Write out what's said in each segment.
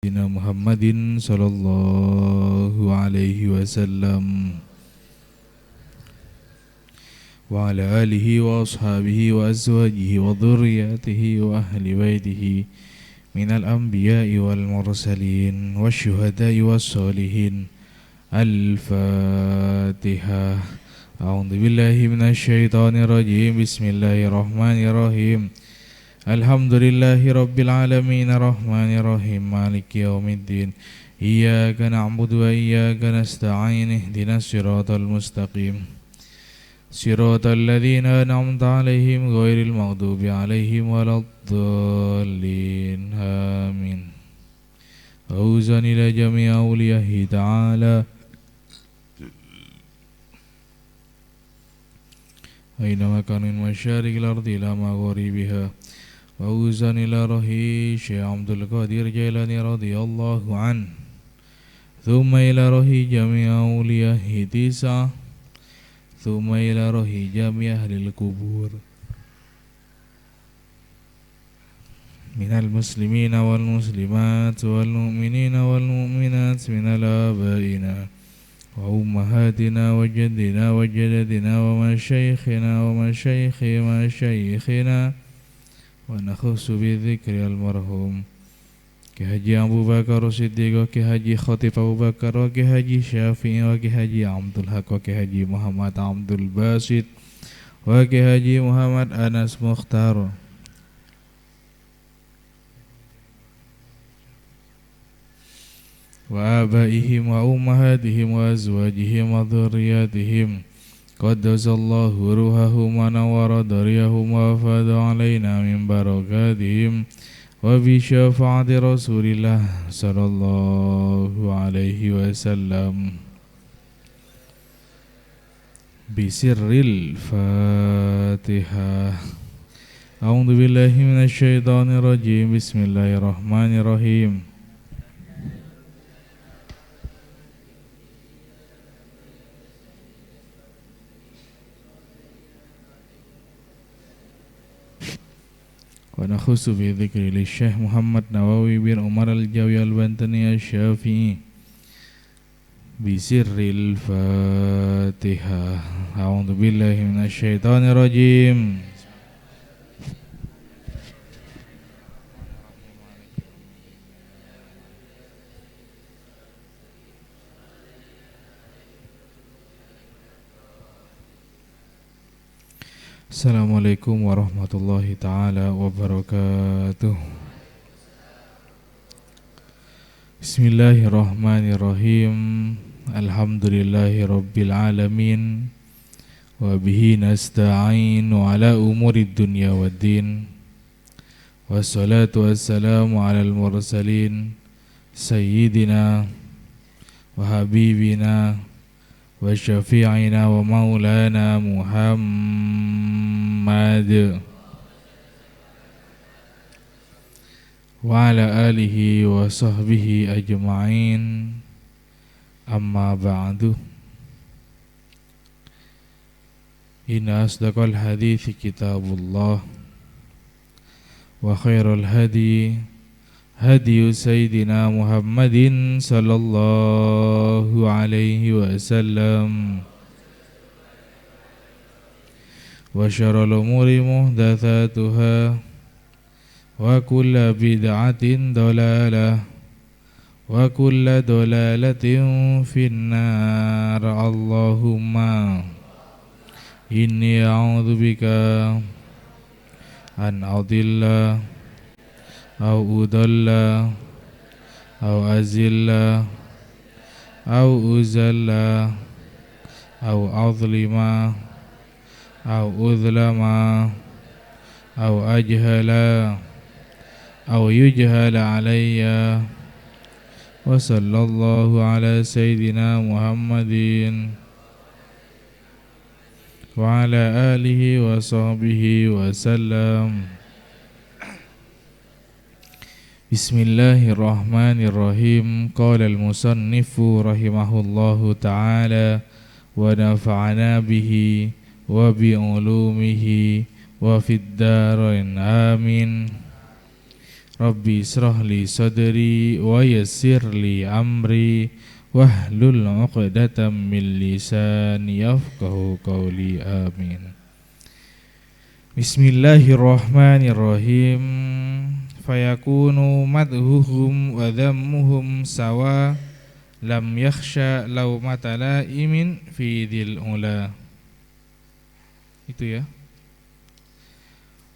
Sayyidina Muhammadin sallallahu alaihi wasallam wa ala alihi wa ashabihi wa azwajihi wa dhurriyyatihi wa ahli baitihi minal anbiya'i wal mursalin wasyuhada'i was solihin. Al-Fatihah. A'udzu billahi minasy syaithanir rajim. Bismillahirrahmanirrahim. Alhamdulillahi rabbil alamin arrahmanir rahim maliki yaumiddin iyyaka na'budu wa iyyaka nasta'in ihdinas siratal mustaqim siratal ladzina an'amta 'alaihim ghairil maghdubi 'alaihim waladdallin amin. Auzan ila jami'i awliyahi ta'ala aina makanin masyariqil ardi ila magharibiha. Wauzan ila rohi Syekh Abdul Qadir Jailani radhiyallahu an. Thumma ila rohi jami'a awliyahi tisa. Thumma ila rohi jami'a ahlil kubur minal muslimina wal muslimat wal mu'minina wal mu'minat minal abaina wa ummahatina wa jaddina wa jadadina wa masyaykhina wa masyayikhi masyayikhina wa nakhusu bidzikri almarhum Ki Haji Abu Bakar Siddiq wa Ki Haji Khatib Abu Bakar wa Ki Haji Syafi'i wa Ki Haji Abdul Haq wa Ki Haji Muhammad Abdul Basit wa Ki Haji Muhammad Anas Mukhtar wa abaihim wa ummahatihim wa azwajihim wa dhurriyyatihim Qaddasallahu ruhahum wa nawara dariyahum wa afada alaina min barakatihim wa bi syafaati Rasulillah sallallahu alaihi wasallam bisirril Fatihah. A'udzu billahi minasy syaithanir rajim. Bismillahirrahmanirrahim. Wa nakhusu bi dzikri li Syekh Muhammad Nawawi bin Umar al-Jawi al-Bantani asy-Syafi'i bi sirril Fatihah. A'udzu billahi minasy syaithanir rajim. Assalamualaikum warahmatullahi ta'ala wabarakatuh. Bismillahirrahmanirrahim. Alhamdulillahi rabbil alamin. Wa bihi nasta'inu ala umurid dunya waddin. Wassalatu wassalamu ala al-mursalin Sayyidina wa habibina wa syafi'ina wa maulana Muhammad wa ala alihi wa sahbihi ajma'in. Amma ba'du. Inna asdaqal hadithi kitabullah wa khairal hadi hadiyu Sayyidina Muhammadin sallallahu alaihi wasallam wa syarrul umuri muhdatsatuha wa kullu bid'atin dalalah wa kullu dalalatin finnar. Allahumma inni a'udzubika an adilla au udalla au azilla au uzalla au azlima au udlama au ajhala au yujhala alayya. Wa sallallahu ala sayyidina Muhammadin wa ala alihi wa sahbihi wa sallam. Bismillahirrahmanirrahim. Qala al-musannifu rahimahullahu ta'ala wa nafa'ana bihi wa bi ulumihi wa fid darain amin. Rabbi israh li sadri wa yassir li amri wahlul 'uqdatam min lisani yafqahu qawli. Amin. Bismillahirrahmanirrahim. Fayakunu madhuhum wa dhammuhum sawa lam yakhsha laumata laimin fi dhil ula. Itu ya.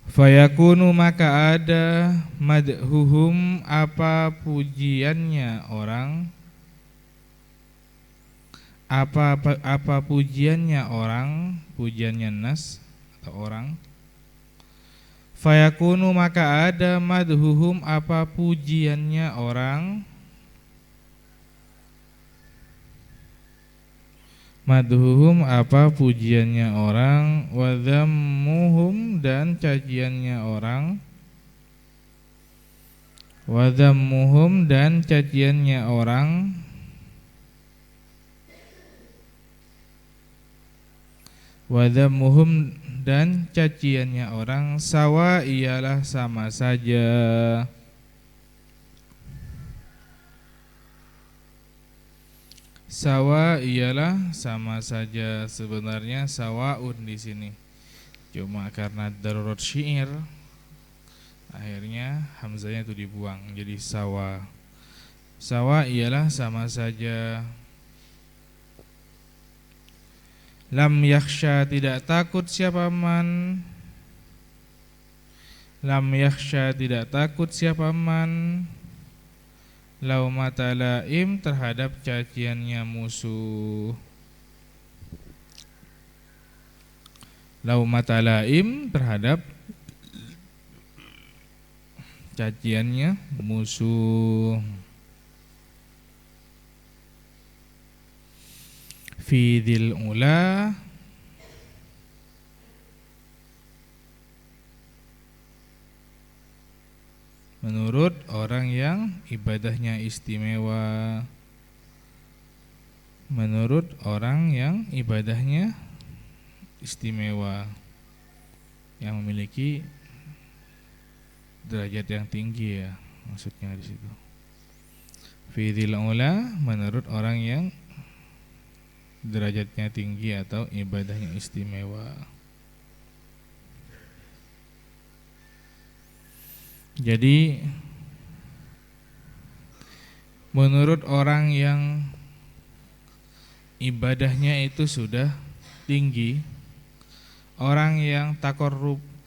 Fayakunu maka ada madhuhum apa pujiannya orang, apa pujiannya orang, pujiannya nas atau orang. Fayakunu maka ada madhuhum apa pujiannya orang, madhuhum apa pujiannya orang, wa dhammuhum dan caciannya orang, wa dhammuhum dan caciannya orang, wa dhammuhum dan caciannya orang, sawa ialah sama saja. Sawa ialah sama saja. Sebenarnya sawaun di sini. Cuma karena darurat syair akhirnya hamzahnya itu dibuang jadi sawa. Sawa ialah sama saja. Lam yakhsha tidak takut siapa man. Lam yakhsha tidak takut siapa man. Laumata laim terhadap caciannya musuh. Laumata laim terhadap caciannya musuh. Fi dzil ula menurut orang yang ibadahnya istimewa. Menurut orang yang ibadahnya istimewa, yang memiliki derajat yang tinggi ya, maksudnya di situ. Fi dzil ula menurut orang yang derajatnya tinggi atau ibadahnya istimewa. Jadi menurut orang yang ibadahnya itu sudah tinggi, orang yang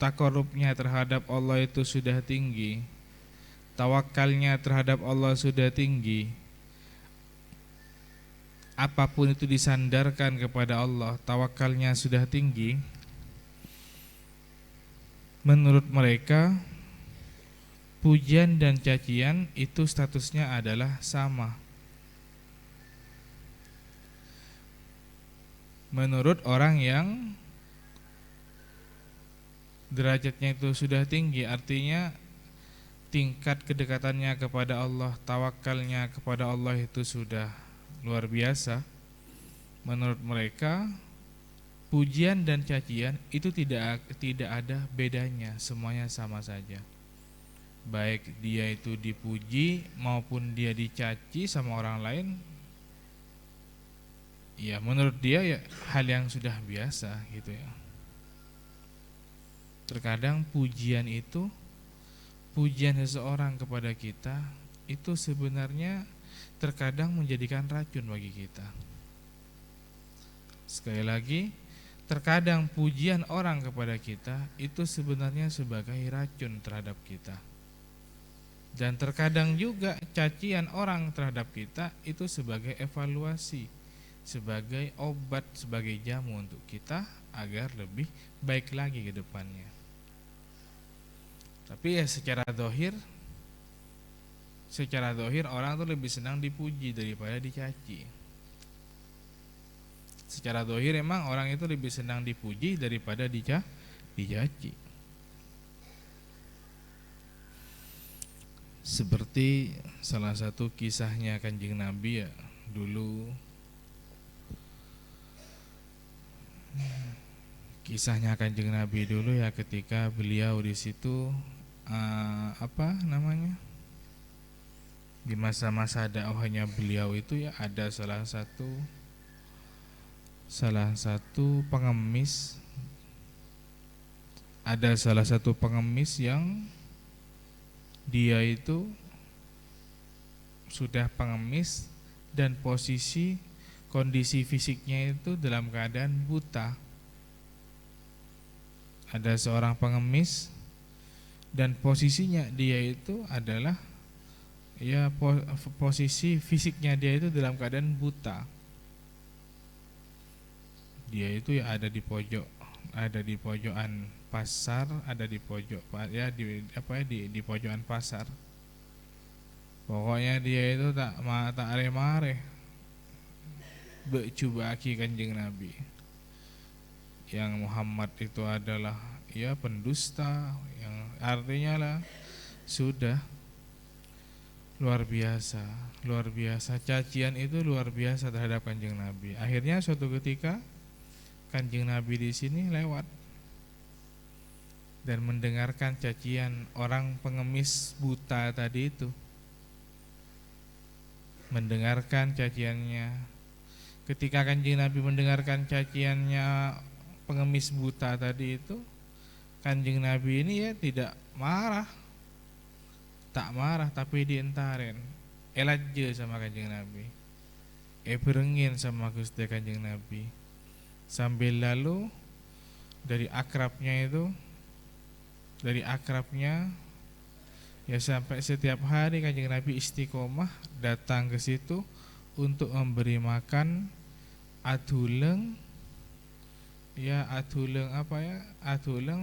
takorubnya terhadap Allah itu sudah tinggi, tawakalnya terhadap Allah sudah tinggi, apapun itu disandarkan kepada Allah, tawakalnya sudah tinggi. Menurut mereka pujian dan cacian itu statusnya adalah sama. Menurut orang yang derajatnya itu sudah tinggi, artinya tingkat kedekatannya kepada Allah, tawakalnya kepada Allah itu sudah luar biasa. Menurut mereka pujian dan cacian itu tidak ada bedanya, semuanya sama saja. Baik dia itu dipuji maupun dia dicaci sama orang lain, ya menurut dia ya hal yang sudah biasa gitu ya. Terkadang pujian seseorang kepada kita itu sebenarnya terkadang menjadikan racun bagi kita. Sekali lagi, terkadang pujian orang kepada kita itu sebenarnya sebagai racun terhadap kita. Dan terkadang juga cacian orang terhadap kita itu sebagai evaluasi, sebagai obat, sebagai jamu untuk kita agar lebih baik lagi ke depannya. Tapi ya secara zahir orang tuh lebih senang dipuji daripada dicaci. Secara zahir emang orang itu lebih senang dipuji daripada dicaci. Seperti salah satu kisahnya Kanjeng Nabi ya, dulu kisahnya Kanjeng Nabi dulu ya, ketika beliau di situ apa namanya, di masa-masa dakwahnya beliau itu ya ada salah satu pengemis, yang dia itu sudah pengemis dan kondisi fisiknya itu dalam keadaan buta. Ada seorang pengemis dan posisinya dia itu adalah ya posisi fisiknya dia itu dalam keadaan buta. Dia itu ya ada di pojokan pasar, ada di pojok ya di pojokan pasar. Pokoknya dia itu tak are-mare becubaki Kanjeng Nabi. Yang Muhammad itu adalah ya pendusta, yang artinya lah sudah luar biasa cacian itu luar biasa terhadap Kanjeng Nabi. Akhirnya suatu ketika Kanjeng Nabi di sini lewat dan mendengarkan cacian orang pengemis buta tadi itu. Mendengarkan caciannya. Ketika Kanjeng Nabi mendengarkan caciannya pengemis buta tadi itu, Kanjeng Nabi ini ya tidak marah, tak marah, tapi dientarin, elaje sama Kanjeng Nabi, berengin sama Gusti Kanjeng Nabi. Sambil lalu dari akrabnya ya sampai setiap hari Kanjeng Nabi istiqomah datang ke situ untuk memberi makan aduleng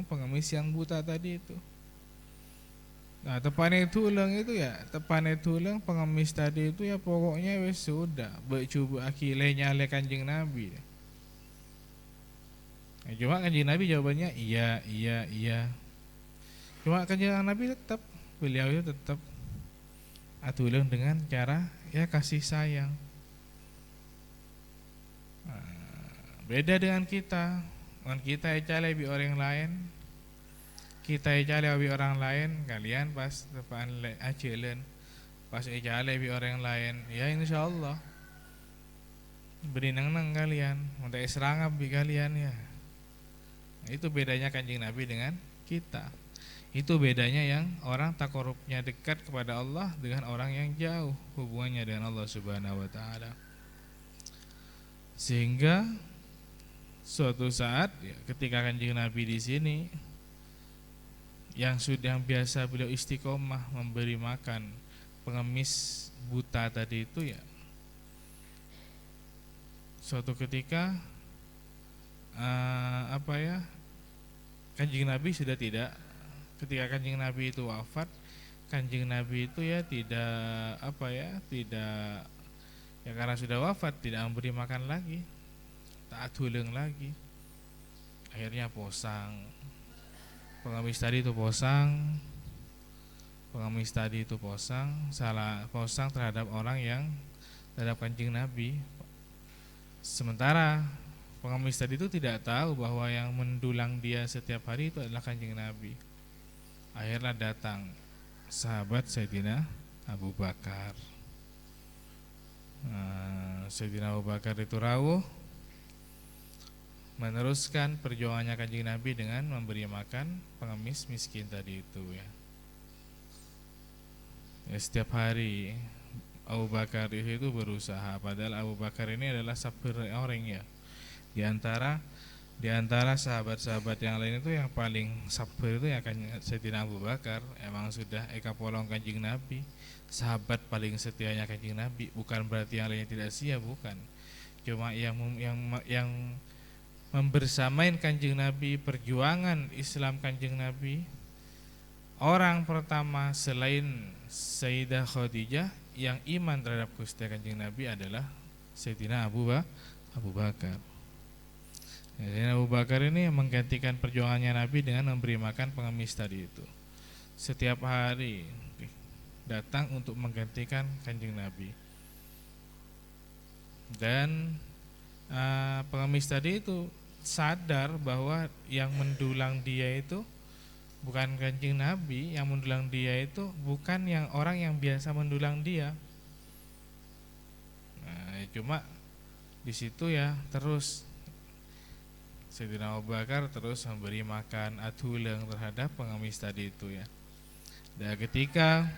pengemis yang buta tadi itu. Nah, tepane tuleng pengemis tadi itu ya pokoknya wis sudah coba akilenya le Kanjeng Nabi. Nah, cuma Kanjeng Nabi jawabannya iya. Cuma Kanjeng Nabi beliau itu tetap aduleng dengan cara ya kasih sayang. Beda dengan kita. Kita ecale bi orang lain. Kita ecale bi orang lain, kalian pas depan acelen. Pas ecale bi orang lain, ya insyaallah beri nang kalian, untuk serangap bi kalian ya. Itu bedanya Kanjeng Nabi dengan kita. Itu bedanya yang orang takorubnya dekat kepada Allah dengan orang yang jauh hubungannya dengan Allah Subhanahu wa taala. Sehingga suatu saat ya, ketika Kanjeng Nabi di sini yang biasa beliau istiqomah memberi makan pengemis buta tadi itu ya, suatu ketika Kanjeng Nabi sudah tidak. Ketika Kanjeng Nabi itu wafat, Kanjeng Nabi itu ya tidak karena sudah wafat tidak memberi makan lagi, tak aduleng lagi. Akhirnya posang. Pengemis tadi itu posang terhadap orang yang terhadap Kanjeng Nabi. Sementara pengemis tadi itu tidak tahu bahwa yang mendulang dia setiap hari itu adalah Kanjeng Nabi. Akhirnya datang sahabat Sayyidina Abu Bakar. Sayyidina Abu Bakar itu rawuh meneruskan perjuangannya Kanjeng Nabi dengan memberi makan pengemis miskin tadi itu ya. Setiap hari Abu Bakar itu berusaha, padahal Abu Bakar ini adalah sabar orang ya. Di antara sahabat-sahabat yang lain itu yang paling sabar itu ya kan Sayyidina Abu Bakar. Emang sudah eka polong Kanjeng Nabi, sahabat paling setianya Kanjeng Nabi. Bukan berarti yang lainnya tidak setia, bukan. Cuma yang membersamain Kanjeng Nabi, perjuangan Islam Kanjeng Nabi, orang pertama selain Sayyidah Khadijah yang iman terhadap Gusti Kanjeng Nabi adalah Sayyidina Abu Bakar. Sayyidina Abu Bakar ini menggantikan perjuangannya Nabi dengan memberi makan pengemis tadi itu. Setiap hari datang untuk menggantikan Kanjeng Nabi. Dan pengemis tadi itu sadar bahwa yang mendulang dia itu Bukan Kanjeng Nabi yang mendulang dia itu bukan yang orang yang biasa mendulang dia. Nah, cuma di situ ya terus Sayyidina Abu Bakar terus memberi makan adhuleng terhadap pengemis tadi itu ya. Dan ketika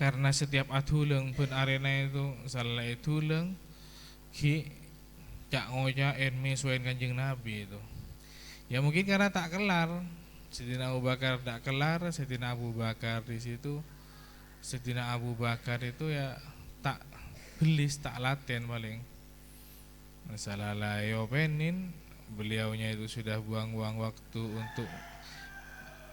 karena setiap adhuleng pun arena itu salah adhuleng ki cak ngoja enmi suain Kanjeng Nabi itu. Ya mungkin karena tak kelar. Sayyidina Abu Bakar tak kelar, Sayyidina Abu Bakar di situ. Sayyidina Abu Bakar itu ya tak belis, tak laten paling. Masalah layo penin, beliaunya itu sudah buang-buang waktu untuk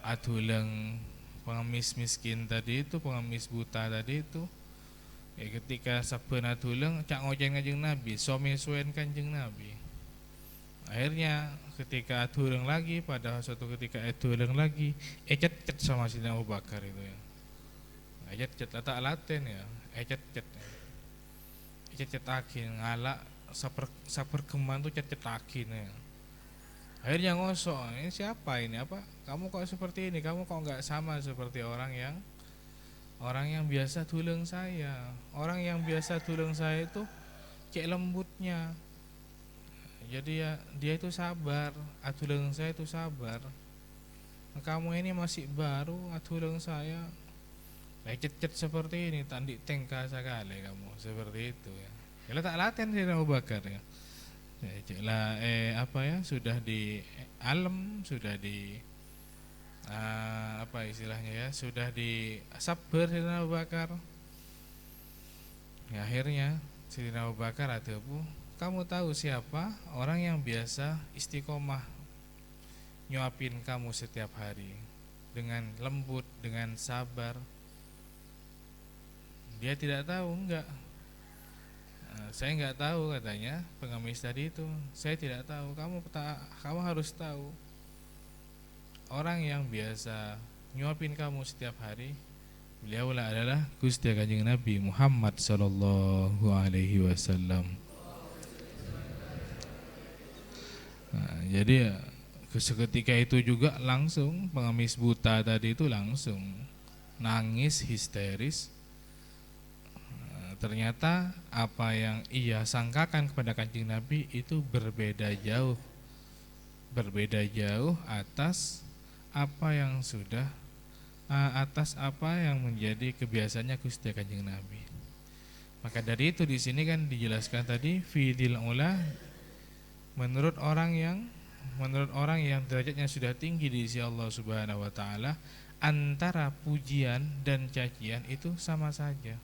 adhuleng pengemis miskin tadi itu, pengemis buta tadi itu. Ya ketika saben adhuleng cak ngocen Kanjeng Nabi, some-suwen Kanjeng Nabi. Akhirnya ketika adhuleng lagi, pada suatu ketika adhuleng lagi, ecet-cet sama Sayyidina Abu Bakar itu ya. Ecet-cet tak laten ya, ecet-cet. Ecet-cet akin ngalak saper keman tuh cet-cet akin ya. Akhirnya ngosok, ini siapa ini, apa kamu kok seperti ini, kamu kok enggak sama seperti orang yang biasa tulung saya. Orang yang biasa tulung saya itu cek lembutnya. Jadi ya dia itu sabar, aduleng saya itu sabar. Kamu ini masih baru, aduleng saya lecet-cet seperti ini, tandik tengka sekali kamu seperti itu ya. Kalau tak latihan sih Abu Bakar ya. Lah sudah di alam, sudah di apa istilahnya ya, sudah di sabar Sayyidina Abu Bakar. Ya, akhirnya Sayyidina Abu Bakar ada bu, kamu tahu siapa orang yang biasa istiqomah nyuapin kamu setiap hari dengan lembut, dengan sabar? Dia tidak tahu, enggak. Saya enggak tahu katanya pengemis tadi itu. Saya tidak tahu. Kamu harus tahu. Orang yang biasa nyuapin kamu setiap hari, beliaulah adalah Gusti Kanjeng Nabi Muhammad sallallahu alaihi wasallam. Nah, jadi seketika itu juga langsung pengemis buta tadi itu langsung nangis histeris. Ternyata apa yang ia sangkakan kepada Kanjeng Nabi itu berbeda jauh atas apa yang menjadi kebiasaannya Gusti Kanjeng Nabi. Maka dari itu di sini kan dijelaskan tadi fidil ula, menurut orang yang derajatnya sudah tinggi di sisi Allah Subhanahu wa taala, antara pujian dan cacian itu sama saja.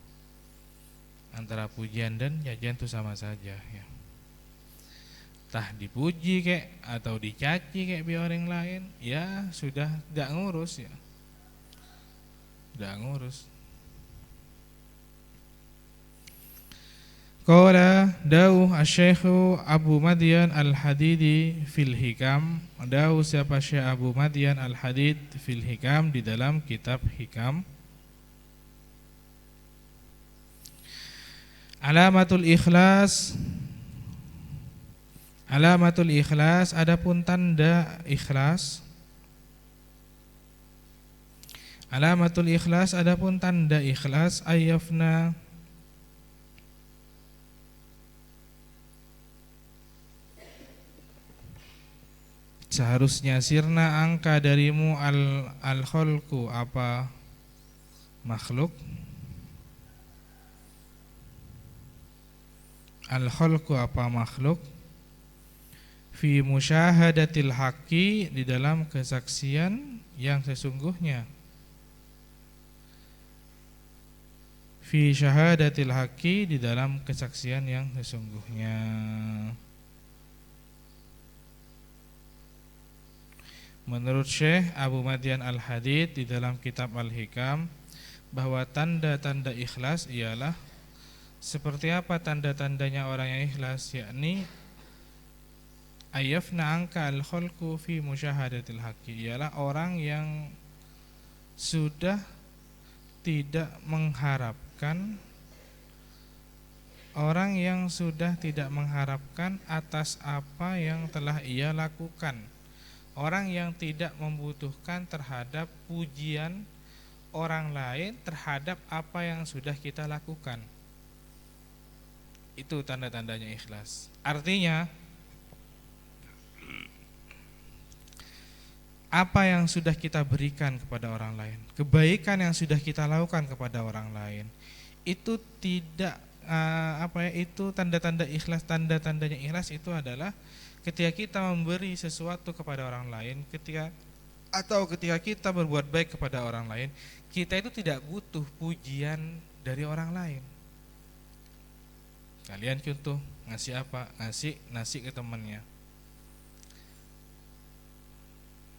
Antara pujian dan cacian itu sama saja ya. Tah dipuji kek atau dicaci kek bi orang lain, ya sudah tidak ngurus ya. Tidak ngurus. Qala dawuh Asy-Syaikh Abu Madyan Al-Hadidi fil Hikam. Dawuh siapa Syekh Abu Madyan Al-Hadid fil Hikam, di dalam kitab Hikam. Alamatul ikhlas. Alamatul ikhlas, adapun tanda ikhlas. Alamatul ikhlas, adapun tanda ikhlas, ayyafna seharusnya sirna angka darimu al-khalqu apa makhluk, al-khalqu apa makhluk, fi musyahadatil haqqi, di dalam kesaksian yang sesungguhnya, fi syahadatil haqqi, di dalam kesaksian yang sesungguhnya. Menurut Syekh Abu Madyan Al-Hadid di dalam kitab Al-Hikam, bahwa tanda-tanda ikhlas ialah seperti apa tanda-tandanya orang yang ikhlas, yakni ayafna angka al-khalqu fi musyahadatil haqqi, ialah orang yang sudah tidak mengharapkan, orang yang sudah tidak mengharapkan atas apa yang telah ia lakukan, Orang yang tidak membutuhkan terhadap pujian orang lain terhadap apa yang sudah kita lakukan. Itu tanda-tandanya ikhlas. Artinya apa yang sudah kita berikan kepada orang lain, kebaikan yang sudah kita lakukan kepada orang lain, itu tidak itu tanda-tanda ikhlas. Tanda-tandanya ikhlas itu adalah ketika kita memberi sesuatu kepada orang lain, ketika kita berbuat baik kepada orang lain, kita itu tidak butuh pujian dari orang lain. Kalian contoh ngasih apa? Ngasih nasi ke temannya.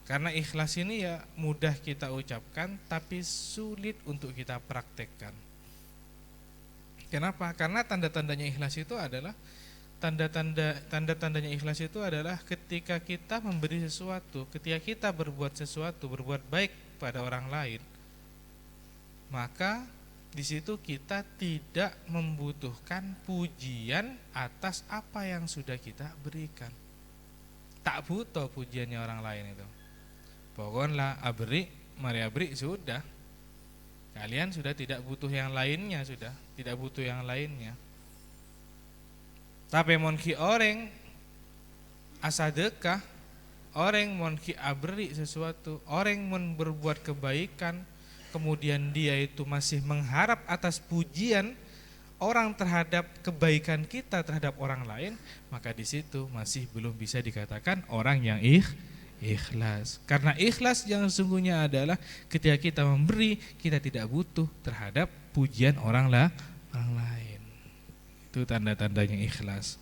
Karena ikhlas ini ya mudah kita ucapkan tapi sulit untuk kita praktekkan. Kenapa? Karena tanda-tandanya ikhlas itu adalah tanda-tandanya ikhlas itu adalah ketika kita memberi sesuatu, ketika kita berbuat sesuatu, berbuat baik pada orang lain, maka di situ kita tidak membutuhkan pujian atas apa yang sudah kita berikan. Tak butuh pujiannya orang lain itu. Pokoknya abri, mari abri sudah. Kalian sudah tidak butuh yang lainnya, sudah tidak butuh yang lainnya. Tapi monki orang asadekah, orang monki abri sesuatu, orang mon berbuat kebaikan, kemudian dia itu masih mengharap atas pujian orang terhadap kebaikan kita terhadap orang lain, maka di situ masih belum bisa dikatakan orang yang ikhlas. Karena ikhlas yang sesungguhnya adalah ketika kita memberi, kita tidak butuh terhadap pujian orang lain. Itu tanda-tandanya ikhlas.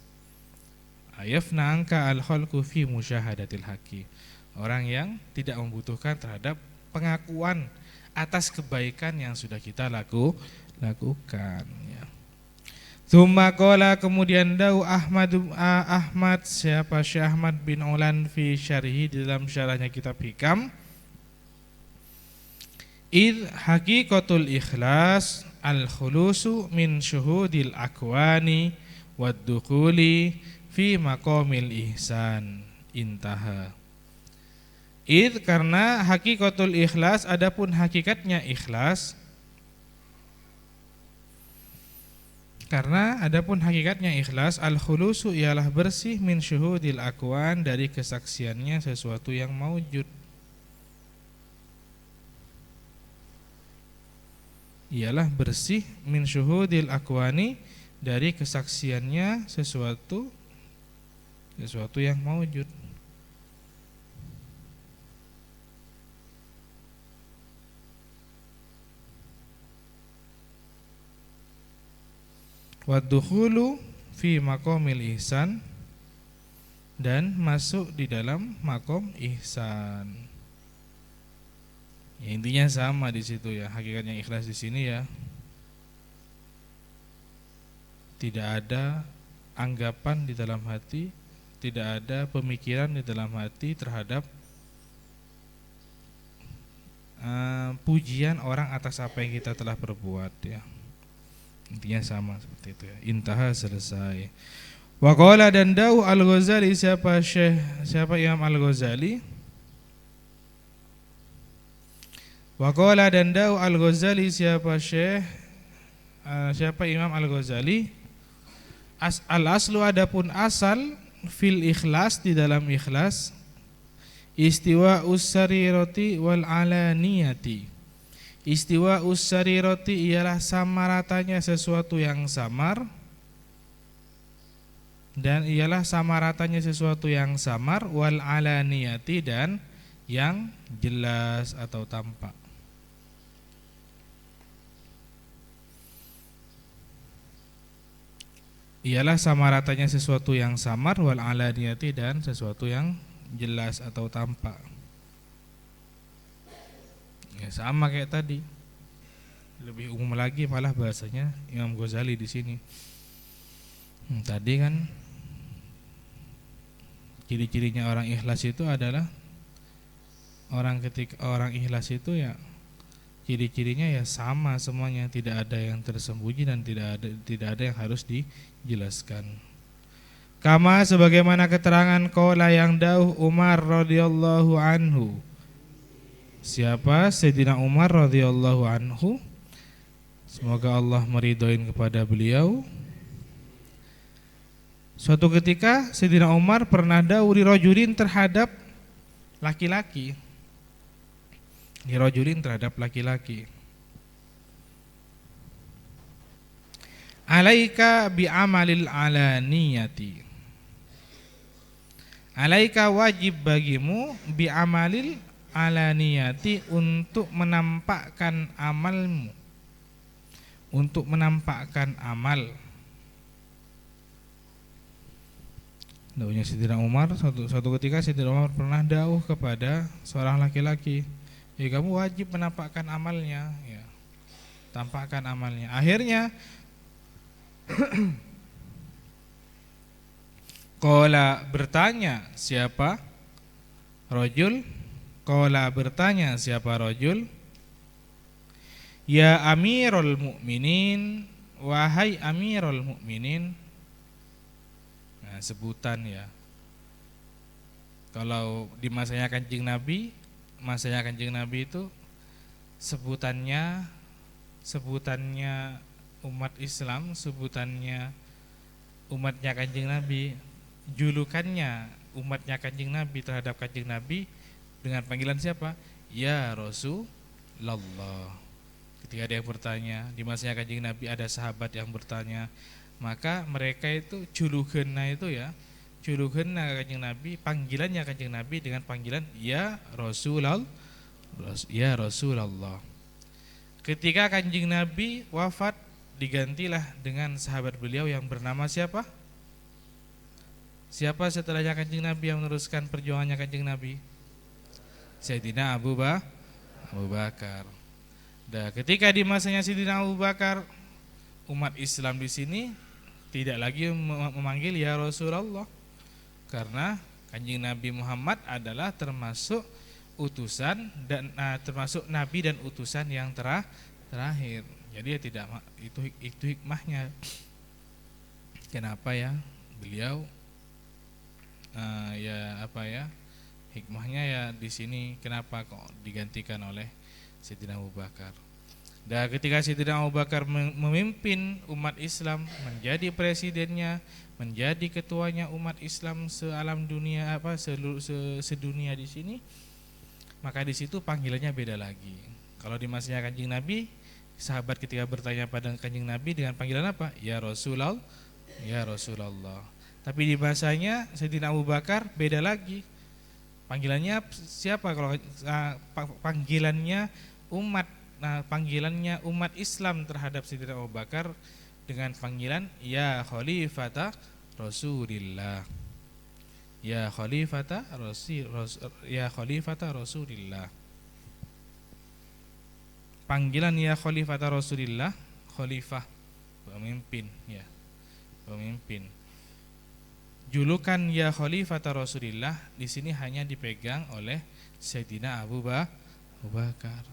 Ayafna angka al-khalqu fi musyahadatil haqi. Orang yang tidak membutuhkan terhadap pengakuan atas kebaikan yang sudah kita lakukan ya. Tsumma qala, kemudian dawu Ahmad siapa Syekh Ahmad bin Ulan fi syarhi, di dalam syarahnya kitab Hikam, id haqiqatul ikhlas al-khulusu min syuhudil akwani wad dukhuli fi maqamil ihsan. Intaha. Id, karena haqiqatul ikhlas, adapun hakikatnya ikhlas, karena adapun hakikatnya ikhlas, al-khulusu ialah bersih min syuhudil akwan, dari kesaksiannya sesuatu yang maujud. Ialah bersih min syuhudil akwani, dari kesaksiannya sesuatu yang maujud. Waddukhulu fi maqamil ihsan, dan masuk di dalam makom ihsan. Ya, intinya sama di situ ya, hakikatnya ikhlas di sini ya. Tidak ada anggapan di dalam hati, tidak ada pemikiran di dalam hati terhadap pujian orang atas apa yang kita telah perbuat ya. Intinya sama seperti itu ya. Intaha, selesai. Wa qala, dan dawu Al-Ghazali, siapa Imam Al-Ghazali? Wa qala, dan dawu Al-Ghazali, siapa Imam Al-Ghazali? Al-aslu, adapun asal, fil ikhlas, di dalam ikhlas, istiwa'us sarirati wal alaniyati. Istiwa ussarirati ialah samaratanya sesuatu yang samar, dan ialah samaratanya sesuatu yang samar, wal alaniyati, dan yang jelas atau tampak. Ialah samaratanya sesuatu yang samar, wal alaniyati, dan sesuatu yang jelas atau tampak. Ya, sama kayak tadi, lebih umum lagi malah bahasanya Imam Ghazali di sini. Tadi kan ciri-cirinya orang ikhlas itu adalah orang ikhlas itu ya ciri-cirinya ya sama semuanya, tidak ada yang tersembunyi dan tidak ada yang harus dijelaskan. Kama sebagaimana keterangan qala yang dauh Umar radhiyallahu anhu. Siapa? Sayyidina Umar radhiyallahu anhu. Semoga Allah meridhoin kepada beliau. Suatu ketika Sayyidina Umar pernah dauh li rajulin terhadap laki-laki. Li rajulin terhadap laki-laki. Alaika bi amalil alaniyati. Alaika wajib bagimu bi amalil alaniyati untuk menampakkan amalmu. Untuk menampakkan amal. Dauhnya Sayyidina Umar, suatu ketika Sayyidina Umar pernah dauh kepada seorang laki-laki. Ya kamu wajib menampakkan amalnya, ya. Tampakkan amalnya. Akhirnya qala bertanya siapa? Rajul. Qala bertanya siapa rajul? Ya Amirul Mukminin, wahai Amirul Mukminin. Nah, sebutan ya. Kalau di masanya Kanjeng Nabi itu sebutannya umat Islam, sebutannya umatnya Kanjeng Nabi, julukannya umatnya Kanjeng Nabi terhadap Kanjeng Nabi dengan panggilan siapa? Ya Rasulullah. Ketika ada yang bertanya, di masanya Kanjeng Nabi ada sahabat yang bertanya, maka mereka itu julukanna itu ya, julukanna Kanjeng Nabi, panggilannya Kanjeng Nabi dengan panggilan ya Rasulullah, ya Rasulullah. Ketika Kanjeng Nabi wafat, digantilah dengan sahabat beliau yang bernama siapa? Siapa setelahnya Kanjeng Nabi yang meneruskan perjuangannya Kanjeng Nabi? Sayyidina Abu Bakar. Dan ketika di masanya Sayyidina Abu Bakar, umat Islam di sini tidak lagi memanggil ya Rasulullah, karena Kanjeng Nabi Muhammad adalah termasuk utusan dan termasuk nabi dan utusan yang terakhir. Jadi ya tidak, itu hikmahnya. Kenapa ya beliau hikmahnya ya di sini kenapa kok digantikan oleh Sayyidina Abu Bakar. Dan ketika Sayyidina Abu Bakar memimpin umat Islam, menjadi presidennya, menjadi ketuanya umat Islam sealam dunia sedunia di sini, maka di situ panggilannya beda lagi. Kalau di masanya Kanjeng Nabi, sahabat ketika bertanya pada Kanjeng Nabi dengan panggilan apa? Ya Rasulullah, ya Rasulullah. Tapi di masanya Sayyidina Abu Bakar beda lagi. Panggilannya siapa? Kalau panggilannya umat, panggilannya umat Islam terhadap Sayyidina Abu Bakar dengan panggilan ya Khalifata Rasulillah. Ya Khalifata Rasulillah. Panggilan ya Khalifata Rasulillah, khalifah, pemimpin ya, pemimpin. Julukan ya Khalifata Rasulillah di sini hanya dipegang oleh Sayyidina Abu Bakar.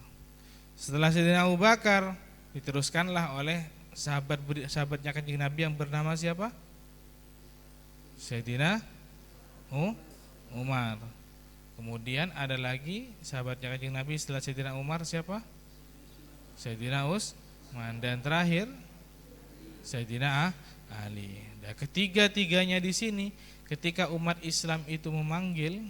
Setelah Sayyidina Abu Bakar, diteruskanlah oleh sahabatnya Kanjeng Nabi yang bernama siapa? Sayyidina Umar. Kemudian ada lagi sahabatnya Kanjeng Nabi setelah Sayyidina Umar siapa? Sayyidina Utsman. Dan terakhir Sayyidina Ali. Dan ketiga-tiganya di sini ketika umat Islam itu memanggil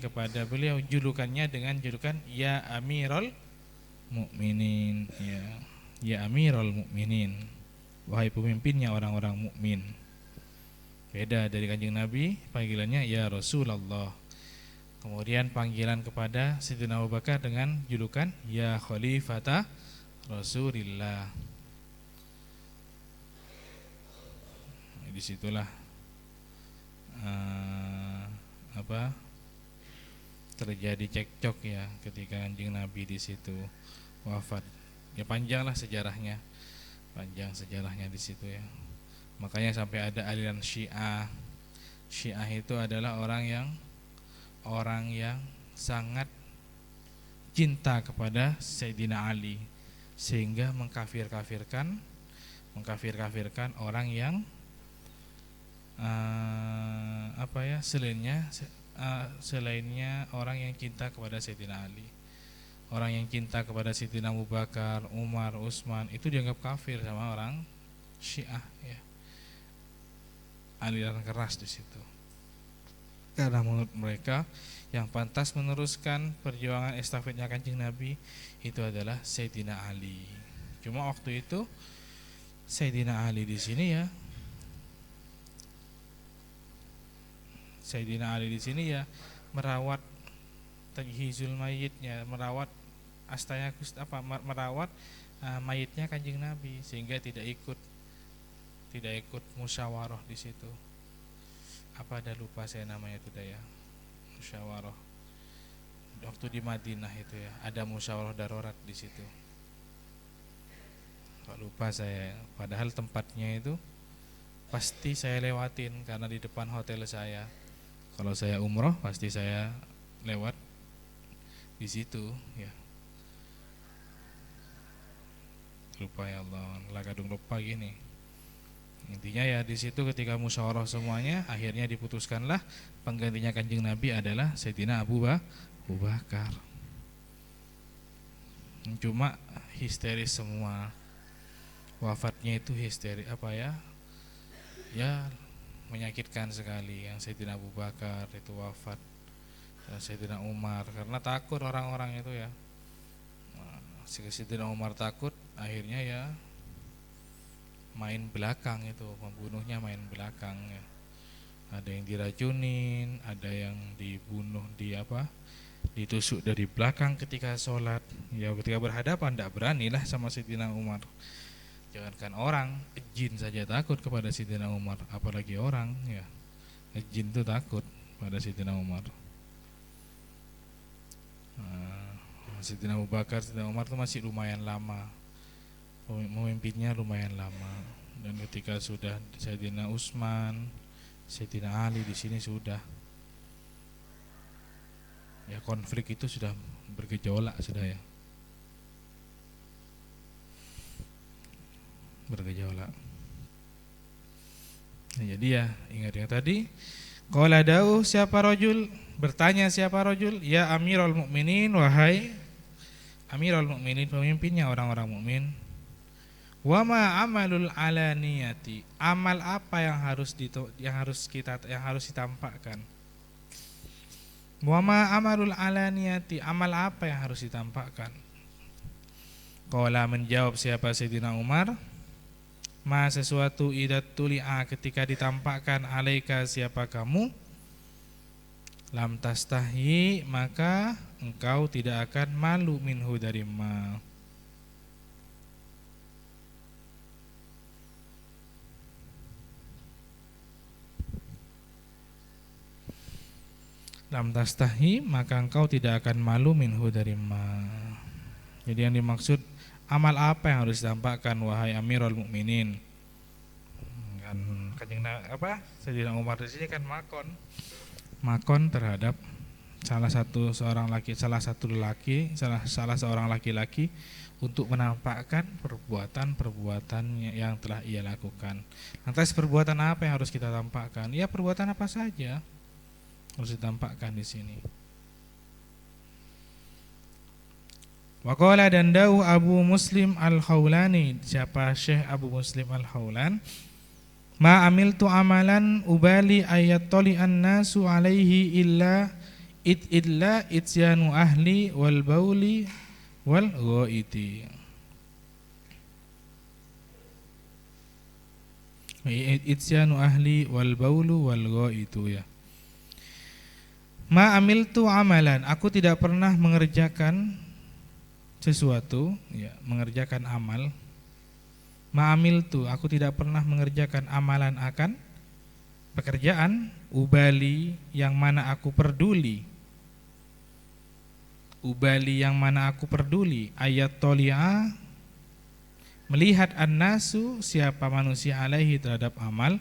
kepada beliau, julukannya dengan julukan ya Amirul Mukminin, ya Amirul Mukminin, wahai pemimpinnya orang-orang mukmin. Beda dari Kanjeng Nabi, panggilannya ya Rasulullah. Kemudian panggilan kepada Sayyidina Abu Bakar dengan julukan ya Khalifata Rasulillah. Disitulah terjadi cekcok ya ketika Kanjeng Nabi di situ wafat. Ya panjanglah sejarahnya, panjang sejarahnya di situ ya. Makanya sampai ada aliran Syiah. Syiah itu adalah orang yang sangat cinta kepada Sayyidina Ali, sehingga mengkafirkan mengkafir-kafirkan orang yang selainnya orang yang cinta kepada Sayyidina Ali. Orang yang cinta kepada Sayyidina Abu Bakar, Umar, Utsman itu dianggap kafir sama orang Syiah, ya. Aliran keras di situ. Karena menurut mereka yang pantas meneruskan perjuangan estafetnya Kanjeng Nabi itu adalah Sayyidina Ali. Cuma waktu itu Sayyidina Ali di sini ya, Sayyidina Ali di sini ya merawat tajhizul mayitnya, merawat merawat mayitnya Kanjeng Nabi, sehingga tidak ikut musyawarah di situ. Apa ada lupa saya namanya itu ya, musyawarah. Waktu di Madinah itu ya, ada musyawarah darurat di situ. Kok lupa saya, padahal tempatnya itu pasti saya lewatin karena di depan hotel saya. Kalau saya umroh pasti saya lewat di situ ya. Lupa ya Allah, kadung lupa gini. Intinya ya di situ ketika musyawarah semuanya, akhirnya diputuskanlah penggantinya Kanjeng Nabi adalah Sayyidina Abu Bakar. Cuma histeris semua. Wafatnya itu histeris ya menyakitkan sekali. Yang Sayyidina Abu Bakar itu wafat, Sayyidina Umar karena takut orang-orang itu ya. Sayyidina Umar takut, akhirnya ya main belakang itu, membunuhnya main belakang ya. Ada yang diracunin, ada yang dibunuh ditusuk dari belakang ketika sholat. Ya ketika berhadapan tidak beranilah sama Sayyidina Umar. Jangankan orang, jin saja takut kepada Sayyidina Umar, apalagi orang ya. Jin itu takut pada Sayyidina Umar. Sayyidina Abu Bakar, Sayyidina Umar itu masih lumayan lama, memimpinnya lumayan lama. Dan ketika sudah Sayyidina Utsman, Sayyidina Ali di sini sudah ya konflik itu sudah bergejolak sudah ya. Bergejolak. Nah, jadi ya ingat yang tadi, qala da'u siapa rajul, bertanya siapa rajul, ya Amirul Mukminin, wahai Amirul Mukminin, pemimpinnya orang-orang mukmin. Wa ma amalul alaniyati, amal apa yang harus ditampakkan. Wa ma amalul alaniyati, amal apa yang harus ditampakkan. Qala, menjawab siapa Sayyidina Umar, ma sesuatu idat tuli'a, ketika ditampakkan, alaika siapa kamu, lam tastahi, maka engkau tidak akan malu, minhu dari ma. Lam tastahi, maka engkau tidak akan malu, minhu dari ma. Jadi yang dimaksud amal apa yang harus ditampakkan wahai Amirul Mukminin? Kan Sayyidina Umar di sini kan makon terhadap salah seorang laki-laki untuk menampakkan perbuatan yang telah ia lakukan. Lantas perbuatan apa yang harus kita tampakkan? Ya perbuatan apa saja harus ditampakkan di sini. Waqala, dan da'u Abu Muslim Al-Khawlani, siapa Syekh Abu Muslim Al-Khawlan, ma amiltu amalan ubali ayattali'an nasu alaihi illa ityanu ahli wal bauli wal ghaiti. Ityanu ahli wal baulu wal ghaitu ya. Ma amiltu amalan, aku tidak pernah mengerjakan sesuatu ya, mengerjakan amal. Ma amiltu, aku tidak pernah mengerjakan amalan akan pekerjaan, ubali yang mana aku peduli. Ubali yang mana aku peduli, ayat tolia, melihat an-nasu siapa manusia alaihi terhadap amal.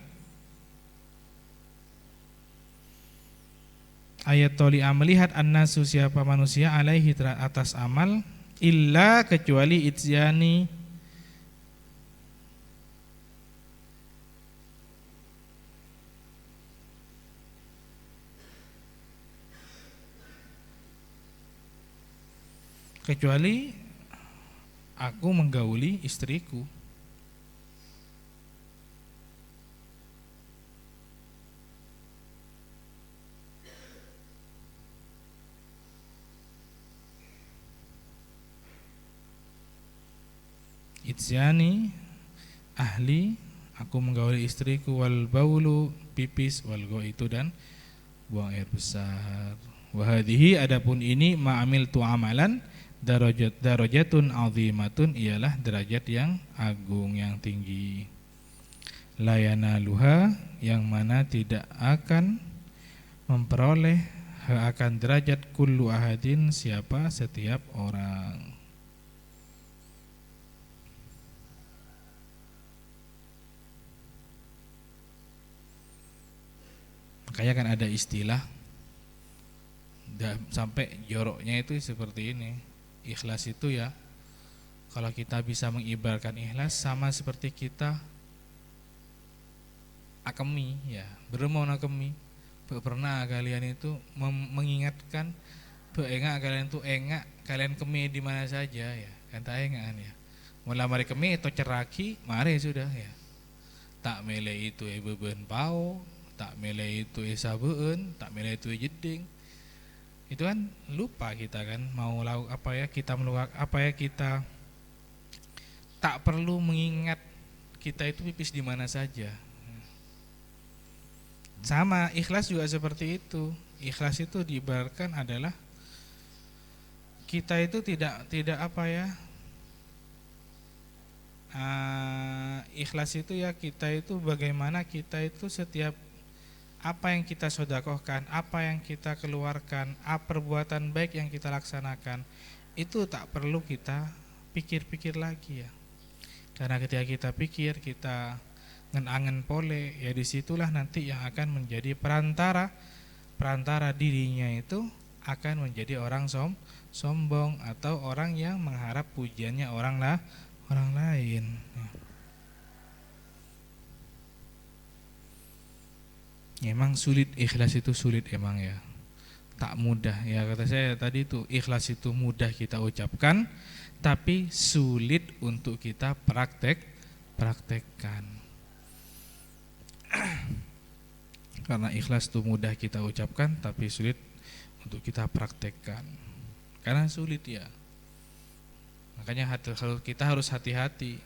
Ayat tolia, melihat an-nasu siapa manusia alaihi atas amal, illa kecuali kecuali aku menggauli istriku. Ityani ahli, aku menggauli istriku, wal baulu, pipis, wal itu dan buang air besar. Wahadihi, adapun ini ma'amil tu amalan darajatun azimatun, ialah derajat yang agung, yang tinggi. Layana luha, yang mana tidak akan memperoleh akan derajat kullu ahadin, siapa setiap orang. Makanya kan ada istilah sampai joroknya itu seperti ini. Ikhlas itu ya, kalau kita bisa mengibaratkan ikhlas sama seperti kita akemi ya, bermau akemi. Pernah kalian itu mengingatkan engak kalian itu engak kalian kemi di mana saja ya, kan tak engakan ya. Mula mari kemi itu ceraki, mari sudah ya. Tak mele itu beben pau, tak mele itu sabeun, tak mele itu jeding. Itu kan lupa kita kan mau lakukan apa ya, kita melakukan apa ya, kita tak perlu mengingat kita itu pipis di mana saja. Sama ikhlas juga seperti itu. Ikhlas itu diibaratkan adalah kita itu tidak apa ya, ikhlas itu ya, kita itu bagaimana kita itu setiap apa yang kita sedekahkan, apa yang kita keluarkan, perbuatan baik yang kita laksanakan, itu tak perlu kita pikir-pikir lagi ya. Karena ketika kita pikir, kita ngenangen pole, ya disitulah nanti yang akan menjadi perantara dirinya itu akan menjadi orang sombong atau orang yang mengharap pujiannya orang lain. Emang sulit, ikhlas itu sulit emang ya, tak mudah ya. Kata saya tadi itu ikhlas itu mudah kita ucapkan, tapi sulit untuk kita praktekkan. Karena ikhlas itu mudah kita ucapkan, tapi sulit untuk kita praktekkan. Karena sulit ya. Makanya kita harus hati-hati,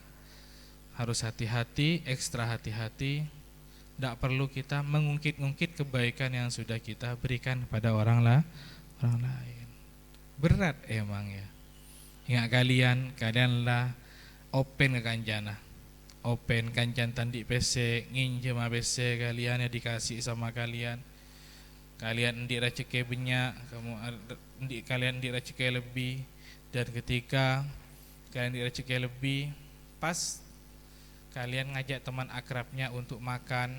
ekstra hati-hati. Tidak perlu kita mengungkit-ungkit kebaikan yang sudah kita berikan kepada orang lain. Berat emang ya. Ingat kalianlah open ke kancana, open kancan tandi PC, nginjem PC kalian ya dikasih sama kalian ndik rezeki banyak, kalian ndik rezeki lebih, dan ketika kalian ndik rezeki lebih, pas kalian ngajak teman akrabnya untuk makan,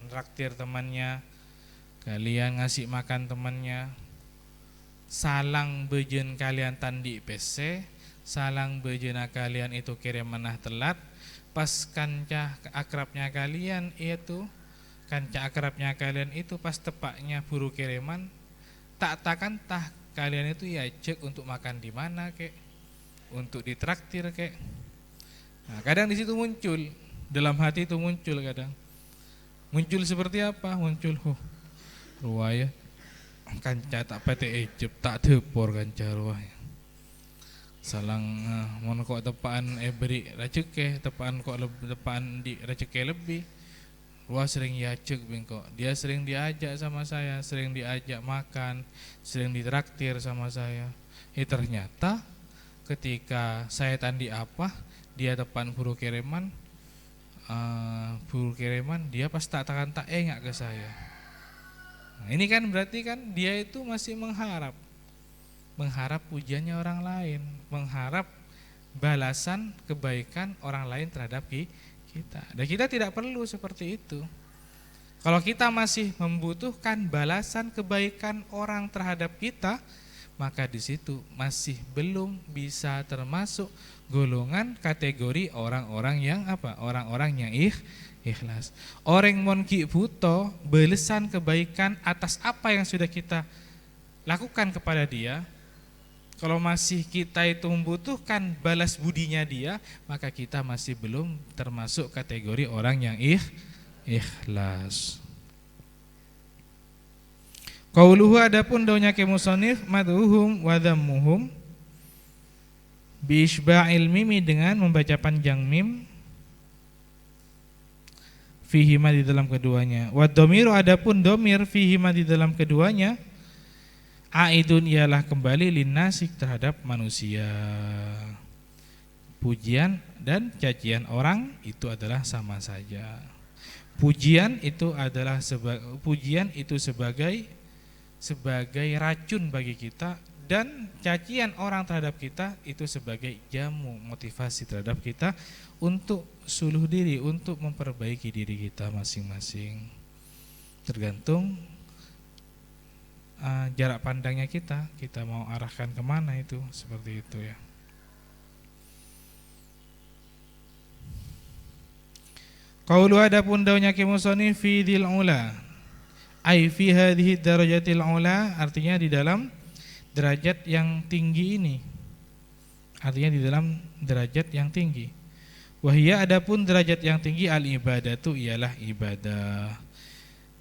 traktir temannya, kalian ngasih makan temannya, salang bejen kalian tandi PC, salang bejena kalian itu kirim manah telat, pas kancah akrabnya kalian itu pas tepaknya buru kiriman, tak kalian itu ya cek untuk makan di mana kek, untuk ditraktir kek. Nah, kadang di situ muncul, dalam hati itu muncul muncul seperti apa? Muncul ruwaya kanca tak pete ejep, tak tepor kanca ruwaya. Salang mon kok tepaan beri rezeki, tepaan di rezeki lebih. Ruah sering yacek bengkok. Dia sering diajak sama saya, sering diajak makan, sering ditraktir sama saya. Ternyata ketika saya tandi apa, dia depan buru kiriman, dia pas tak enggak ke saya. Nah, ini kan berarti kan dia itu masih mengharap pujiannya orang lain, mengharap balasan kebaikan orang lain terhadap kita. Dan kita tidak perlu seperti itu. Kalau kita masih membutuhkan balasan kebaikan orang terhadap kita, maka di situ masih belum bisa termasuk golongan kategori orang-orang yang apa? Orang-orang yang ikhlas. Orang mon ki buto balasan kebaikan atas apa yang sudah kita lakukan kepada dia. Kalau masih kita itu membutuhkan balas budinya dia, maka kita masih belum termasuk kategori orang yang ikhlas. Qauluhu adapun daunya ke musannif madhuhum wa dhammuhum bi isba'il mimi dengan membaca panjang mim fihi ma di dalam keduanya. Wa dhamiru adapun dhamir fihi ma di dalam keduanya aidun ialah kembali linnasik terhadap manusia. Pujian dan cacian orang itu adalah sama saja. Pujian itu sebagai racun bagi kita, dan cacian orang terhadap kita itu sebagai jamu motivasi terhadap kita untuk suluh diri, untuk memperbaiki diri kita masing-masing. Tergantung jarak pandangnya kita mau arahkan kemana itu, seperti itu ya. Qaulu adapun daunya ki musannif fi dzil ula, ai fi hadhihi darajatil ula, artinya di dalam derajat yang tinggi ini, artinya di dalam derajat yang tinggi. Wahia adapun derajat yang tinggi al ibadatu ialah ibadah.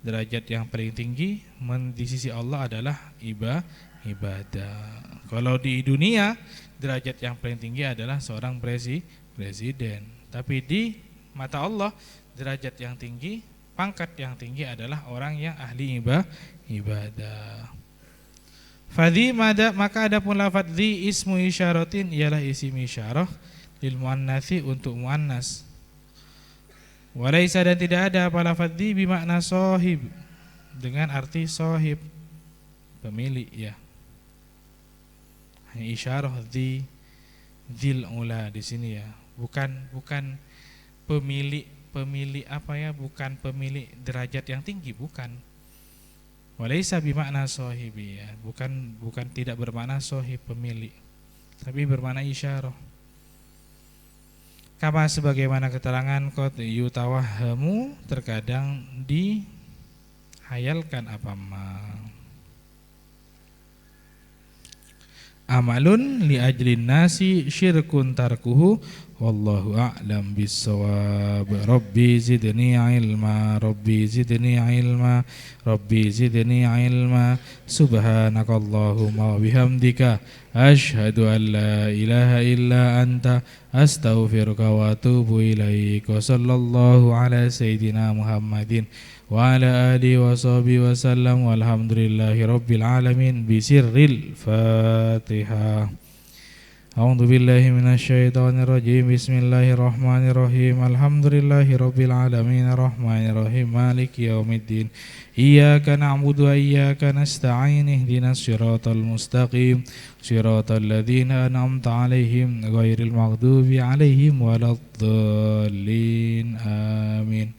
Derajat yang paling tinggi di sisi Allah adalah ibadah. Kalau di dunia derajat yang paling tinggi adalah seorang presiden. Tapi di mata Allah derajat yang tinggi, pangkat yang tinggi adalah orang yang ahli ibadah. Fadhi maka adapun lafadz dzi ismu isyaratin ialah isim isyarah lil muannatsi untuk muannas. Walaisa dan tidak ada apa lafadz dzi bermakna sahib dengan arti sahib, pemilik ya. Hanya isyarah dzil ula di sini ya. Bukan pemilik apa ya, bukan pemilik derajat yang tinggi, bukan. Walaisa bermakna sahibi ya. Bukan tidak bermakna sahib pemilik, tapi bermakna isyarah. Kama sebagaimana keterangan qad yutawahhamu, terkadang dihayalkan apa ma. Amalun li ajlin nasi syirkun tarkuhu wallahu a'lam bissawab. Rabbi zidni ilma, Rabbi zidni ilma, Rabbi zidni ilma. Subhanakallahumma wa bihamdika asyhadu an la ilaha illa anta astaghfiruka wa atubu ilaik. Wa sallallahu ala sayyidina Muhammadin wa ala alihi wa sahbihi wa sallam walhamdulillahi rabbil alamin bisirril Fatihah. A'udzu billahi minasyaitonir rajim. Bismillahirrahmanirrahim. Alhamdulillahi rabbil alamin arrahmanir rahim maliki yaumiddin. Iyyaka na'budu wa iyyaka nasta'in. Ihdinas siratal mustaqim. Siratal ladzina an'amta 'alaihim ghairil maghdubi 'alaihim waladdallin. Amin.